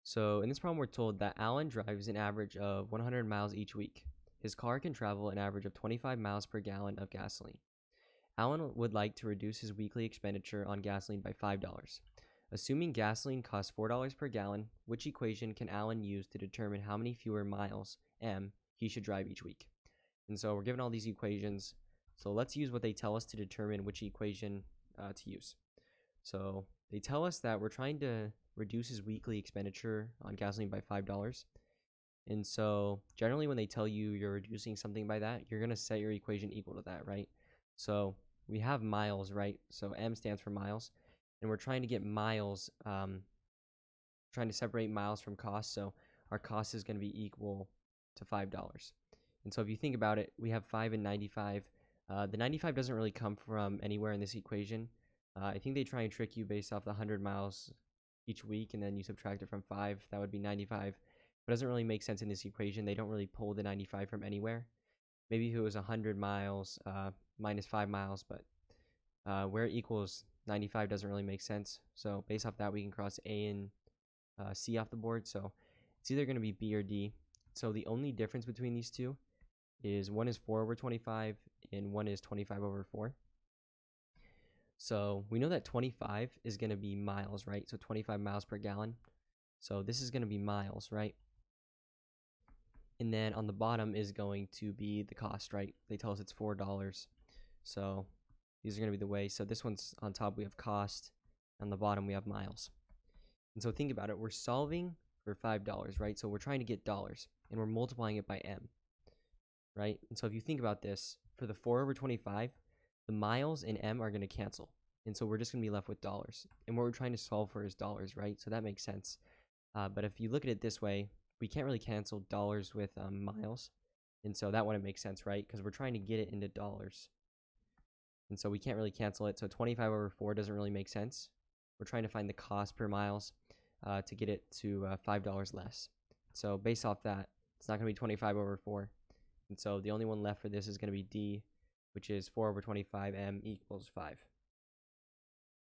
So in this problem, we're told that Alan drives an average of 100 miles each week. His car can travel an average of 25 miles per gallon of gasoline. Alan would like to reduce his weekly expenditure on gasoline by $5. Assuming gasoline costs $4 per gallon, which equation can Alan use to determine how many fewer miles M he should drive each week? And so we're given all these equations. So let's use what they tell us to determine which equation to use. So they tell us that we're trying to reduce his weekly expenditure on gasoline by $5. And so generally when they tell you you're reducing something by that, you're going to set your equation equal to that, right? So we have miles, right? So M stands for miles. And we're trying to get miles, trying to separate miles from cost. So our cost is going to be equal to $5. And so if you think about it, we have 5 and 95. The 95 doesn't really come from anywhere in this equation. I think they try and trick you based off the 100 miles each week, and then you subtract it from 5. That would be 95. But it doesn't really make sense in this equation. They don't really pull the 95 from anywhere. Maybe if it was 100 miles minus 5 miles, but where it equals 95 doesn't really make sense. So based off that, we can cross A and C off the board. So it's either going to be B or D. So the only difference between these two is one is 4 over 25 and one is 25 over 4. So we know that 25 is going to be miles, right? So 25 miles per gallon. So this is going to be miles, right? And then on the bottom is going to be the cost, right? They tell us it's $4. So these are going to be the way. So this one's on top, we have cost. On the bottom, we have miles. And so think about it. We're solving for $5, right? So we're trying to get dollars, and we're multiplying it by M, right? And so if you think about this, for the 4 over 25, the miles and M are going to cancel. And so we're just going to be left with dollars. And what we're trying to solve for is dollars, right? So that makes sense. But if you look at it this way, we can't really cancel dollars with miles. And so that wouldn't make sense, right? Because we're trying to get it into dollars. And so we can't really cancel it. So 25 over 4 doesn't really make sense. We're trying to find the cost per miles to get it to $5 less. So based off that, it's not going to be 25 over 4. And so the only one left for this is going to be D, which is 4 over 25, M equals 5.